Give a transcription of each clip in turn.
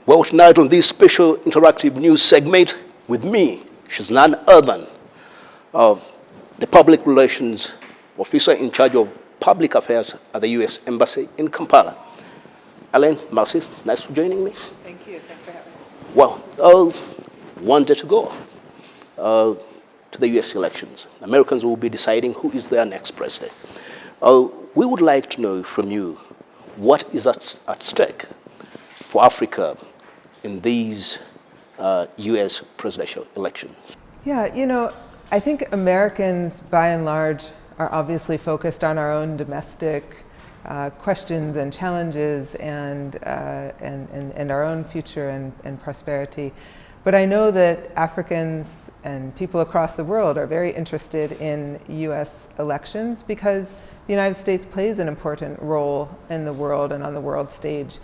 Well, tonight on this special interactive news segment with me, she's none other than the public relations officer in charge of public affairs at the U.S. Embassy in Kampala. Ellen, Masi, nice for joining me. Thank you. Thanks for having me. Well, 1 day to go to the U.S. elections. Americans will be deciding who is their next president. We would like to know from you what is at stake for Africa in these U.S. presidential elections. Yeah, I think Americans, by and large, are obviously focused on our own domestic questions and challenges and our own future and prosperity. But I know that Africans and people across the world are very interested in U.S. elections because the United States plays an important role in the world and on the world stage.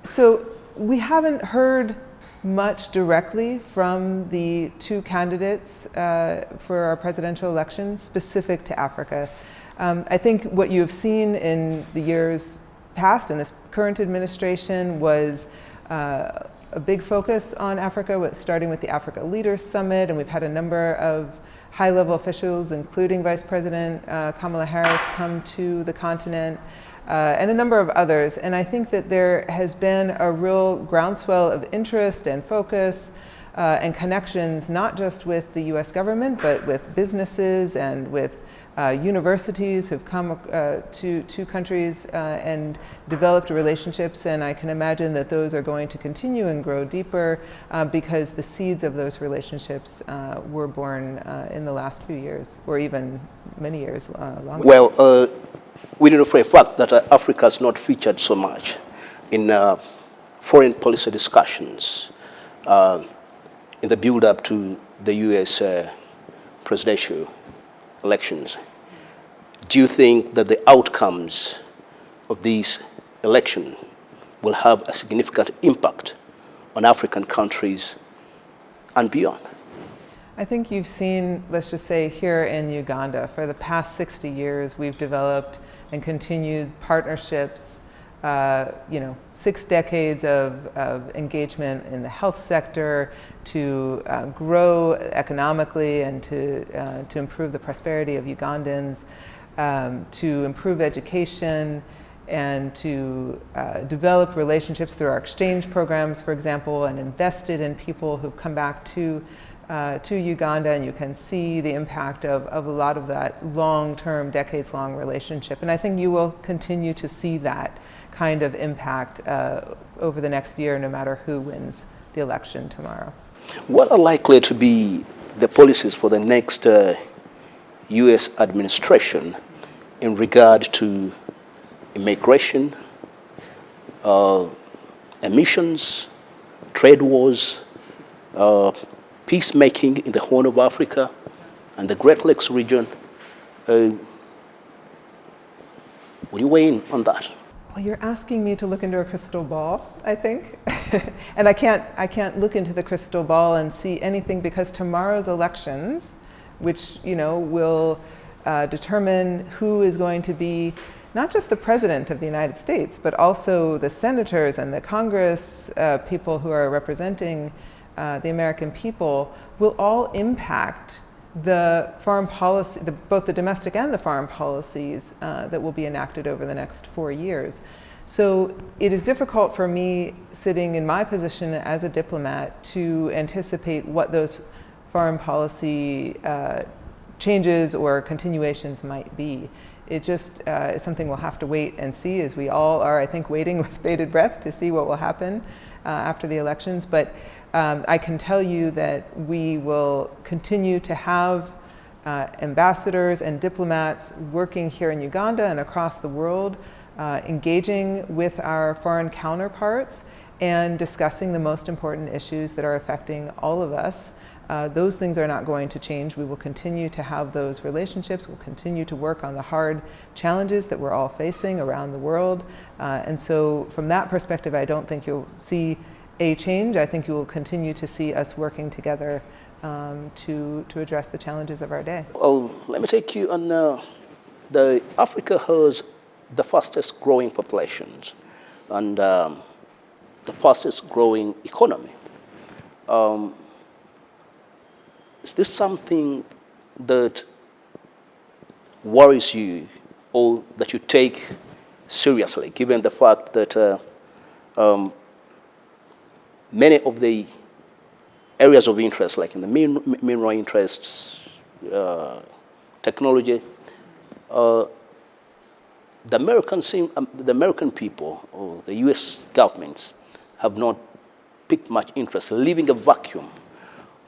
So we haven't heard much directly from the two candidates for our presidential election specific to Africa. I think what you have seen in the years past in this current administration was a big focus on Africa, starting with the Africa Leaders Summit, and we've had a number of high-level officials, including Vice President Kamala Harris, come to the continent, and a number of others. And I think that there has been a real groundswell of interest and focus and connections, not just with the US government, but with businesses and with universities who've come to countries and developed relationships. And I can imagine that those are going to continue and grow deeper because the seeds of those relationships were born in the last few years, or even many years longer. Well, we know for a fact that Africa is not featured so much in foreign policy discussions in the build-up to the U.S. presidential elections. Do you think that the outcomes of these elections will have a significant impact on African countries and beyond? I think you've seen, let's just say here in Uganda, for the past 60 years, we've developed and continued partnerships, 6 decades of engagement in the health sector to grow economically and to improve the prosperity of Ugandans, to improve education, and to develop relationships through our exchange programs, for example, and invested in people who've come back to Uganda, and you can see the impact of a lot of that long-term, decades-long relationship. And I think you will continue to see that kind of impact over the next year, no matter who wins the election tomorrow. What are likely to be the policies for the next U.S. administration in regard to immigration, emissions, trade wars, peacemaking in the Horn of Africa and the Great Lakes region? Will you weigh in on that? Well, you're asking me to look into a crystal ball, I think. And I can't look into the crystal ball and see anything, because tomorrow's elections, which will determine who is going to be not just the president of the United States, but also the senators and the Congress people who are representing the American people, will all impact the foreign policy, both the domestic and the foreign policies that will be enacted over the next 4 years. So it is difficult for me, sitting in my position as a diplomat, to anticipate what those foreign policy changes or continuations might be. It just is something we'll have to wait and see, as we all are, I think, waiting with bated breath to see what will happen after the elections. But I can tell you that we will continue to have ambassadors and diplomats working here in Uganda and across the world, engaging with our foreign counterparts and discussing the most important issues that are affecting all of us. Those things are not going to change. We will continue to have those relationships. We'll continue to work on the hard challenges that we're all facing around the world. And so from that perspective, I don't think you'll see a change. I think you will continue to see us working together to address the challenges of our day. Well, let me take you on Africa has the fastest growing populations, and the fastest growing economy. Is this something that worries you or that you take seriously, given the fact that many of the areas of interest, like in the mineral interests, technology, the American people or the U.S. governments have not picked much interest, leaving a vacuum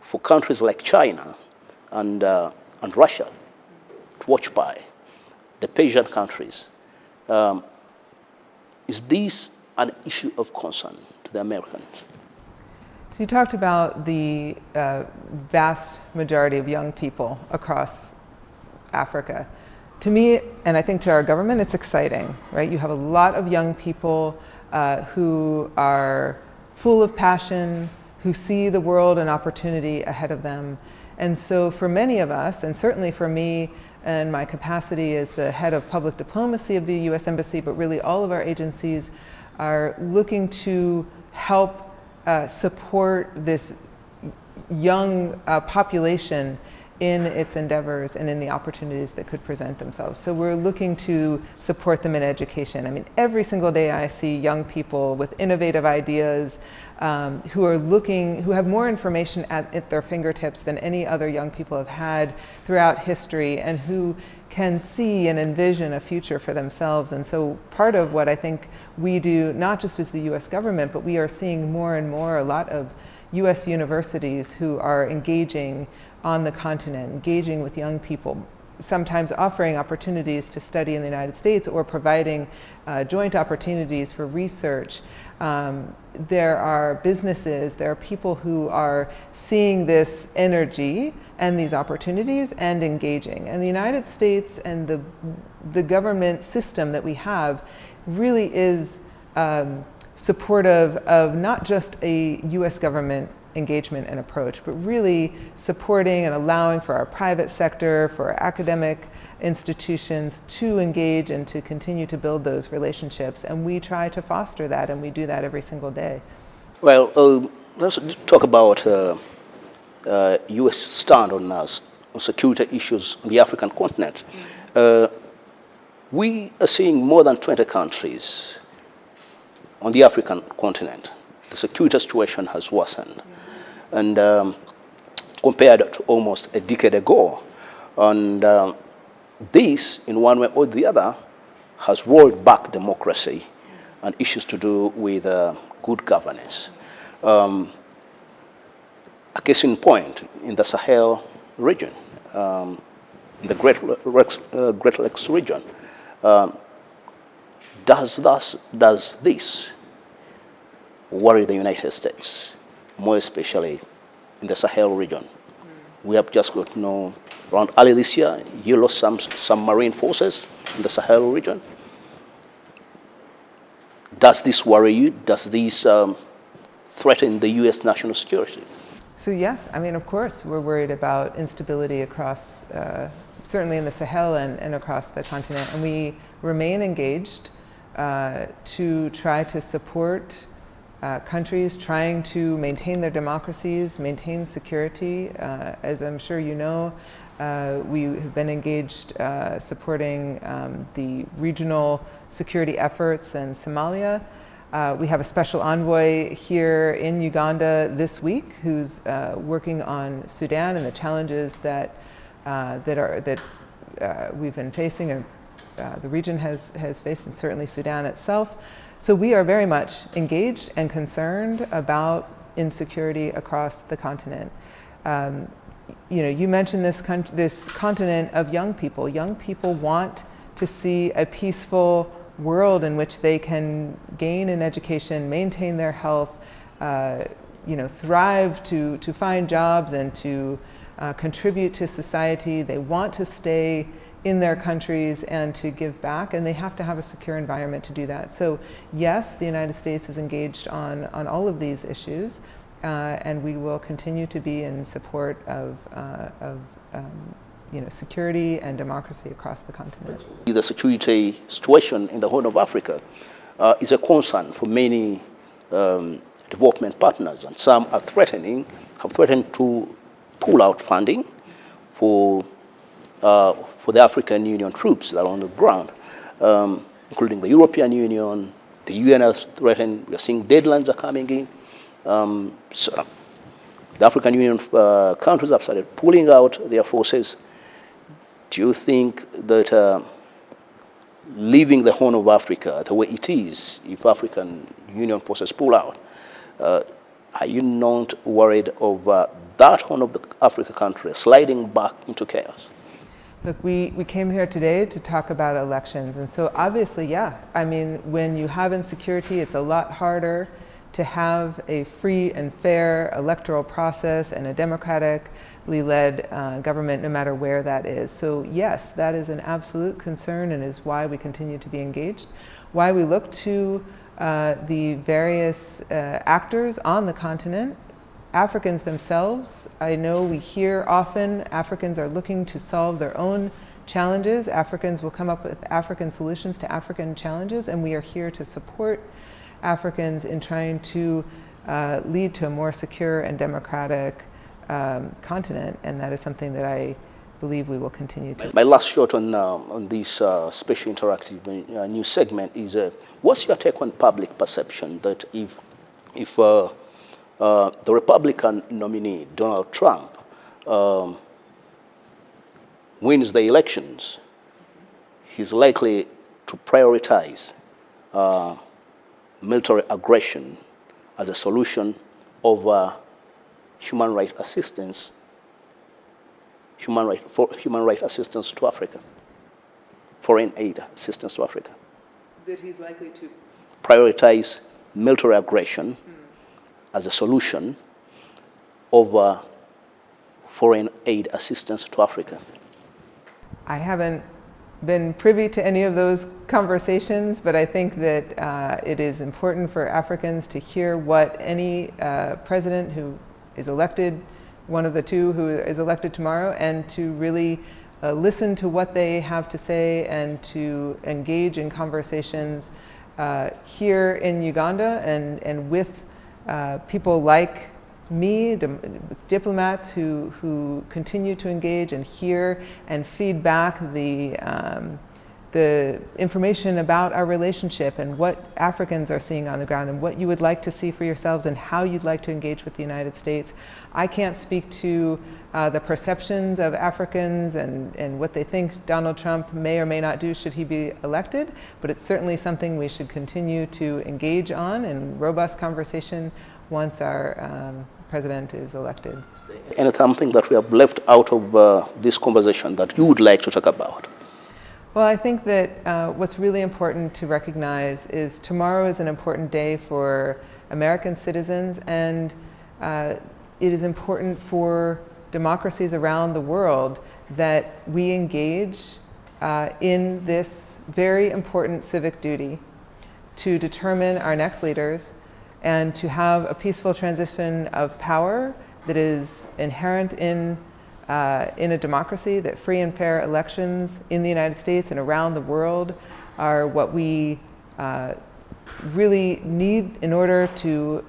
for countries like China and Russia to watch by, the Persian countries. Is this an issue of concern to the Americans? So you talked about the vast majority of young people across Africa. To me, and I think to our government, it's exciting, right? You have a lot of young people who are full of passion, who see the world and opportunity ahead of them. And so for many of us, and certainly for me and my capacity as the head of public diplomacy of the U.S. Embassy, but really all of our agencies are looking to help support this young population in its endeavors and in the opportunities that could present themselves. So we're looking to support them in education. I mean, every single day I see young people with innovative ideas who have more information at their fingertips than any other young people have had throughout history, and who can see and envision a future for themselves. And so part of what I think we do, not just as the US government, but we are seeing more and more a lot of US universities who are engaging on the continent, engaging with young people, sometimes offering opportunities to study in the United States or providing joint opportunities for research. There are businesses, there are people who are seeing this energy and these opportunities and engaging. And the United States and the government system that we have really is supportive of not just a US government engagement and approach, but really supporting and allowing for our private sector, for our academic institutions to engage and to continue to build those relationships. And we try to foster that, and we do that every single day. Well, let's talk about U.S. stand on security issues on the African continent. We are seeing more than 20 countries on the African continent. The security situation has worsened. And compared to almost a decade ago. And this, in one way or the other, has rolled back democracy and issues to do with good governance. A case in point, in the Sahel region, in the Great Lakes region, does this worry the United States, more especially in the Sahel region? We have just got to know, around early this year, you lost some marine forces in the Sahel region. Does this worry you? Does this threaten the U.S. national security? So yes, I mean, of course, we're worried about instability across, certainly in the Sahel and across the continent. And we remain engaged to try to support countries trying to maintain their democracies, maintain security. As I'm sure you know, we have been engaged supporting the regional security efforts in Somalia. We have a special envoy here in Uganda this week who's working on Sudan and the challenges that we've been facing and the region has faced, and certainly Sudan itself. So we are very much engaged and concerned about insecurity across the continent. You mentioned this continent of young people. Young people want to see a peaceful world in which they can gain an education, maintain their health, thrive to find jobs and to contribute to society. They want to stay in their countries and to give back, and they have to have a secure environment to do that. So yes, the United States is engaged on all of these issues, and we will continue to be in support of security and democracy across the continent. The security situation in the Horn of Africa is a concern for many development partners, and some are have threatened to pull out funding for the African Union troops that are on the ground, including the European Union. The UN has threatened. We are seeing deadlines are coming in. So the African Union countries have started pulling out their forces. Do you think that leaving the Horn of Africa the way it is, if African Union forces pull out, are you not worried of that Horn of the Africa country sliding back into chaos? Look, we came here today to talk about elections, and so obviously, yeah. I mean, when you have insecurity, it's a lot harder to have a free and fair electoral process and a democratically led government, no matter where that is. So yes, that is an absolute concern and is why we continue to be engaged, why we look to the various actors on the continent. Africans themselves, I know we hear often Africans are looking to solve their own challenges. Africans will come up with African solutions to African challenges, and we are here to support Africans in trying to lead to a more secure and democratic continent, and that is something that I believe we will continue to. My last shot on this special interactive news segment is, what's your take on public perception that if the Republican nominee, Donald Trump, wins the elections, he's likely to prioritize military aggression as a solution over human rights assistance to Africa, foreign aid assistance to Africa? That he's likely to prioritize military aggression as a solution over foreign aid assistance to Africa? I haven't been privy to any of those conversations, but I think that it is important for Africans to hear what any president who is elected, one of the two who is elected tomorrow, and to really listen to what they have to say and to engage in conversations here in Uganda and with people like me, diplomats who continue to engage and hear and feed back the information about our relationship and what Africans are seeing on the ground and what you would like to see for yourselves and how you'd like to engage with the United States. I can't speak to the perceptions of Africans and what they think Donald Trump may or may not do should he be elected, but it's certainly something we should continue to engage on in robust conversation once our president is elected. And something that we have left out of this conversation that you would like to talk about? Well, I think that what's really important to recognize is tomorrow is an important day for American citizens, and it is important for democracies around the world that we engage in this very important civic duty to determine our next leaders and to have a peaceful transition of power that is inherent in a democracy, that free and fair elections in the United States and around the world are what we really need in order to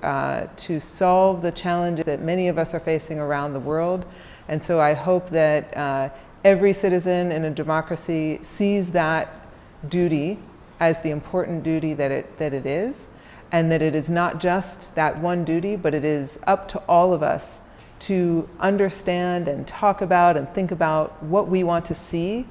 solve the challenges that many of us are facing around the world. And so I hope that every citizen in a democracy sees that duty as the important duty that it is, and that it is not just that one duty, but it is up to all of us to understand and talk about and think about what we want to see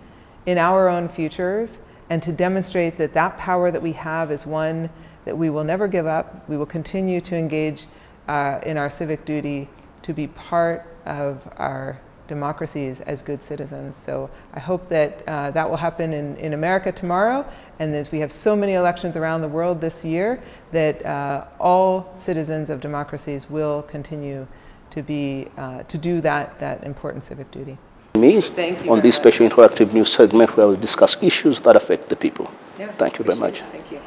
in our own futures, and to demonstrate that that power that we have is one that we will never give up. We will continue to engage in our civic duty to be part of our democracies as good citizens. So I hope that that will happen in America tomorrow, and as we have so many elections around the world this year, that all citizens of democracies will continue to do that important civic duty. Thank you on this special interactive news segment where we discuss issues that affect the people. Yeah, Thank you very much. Thank you.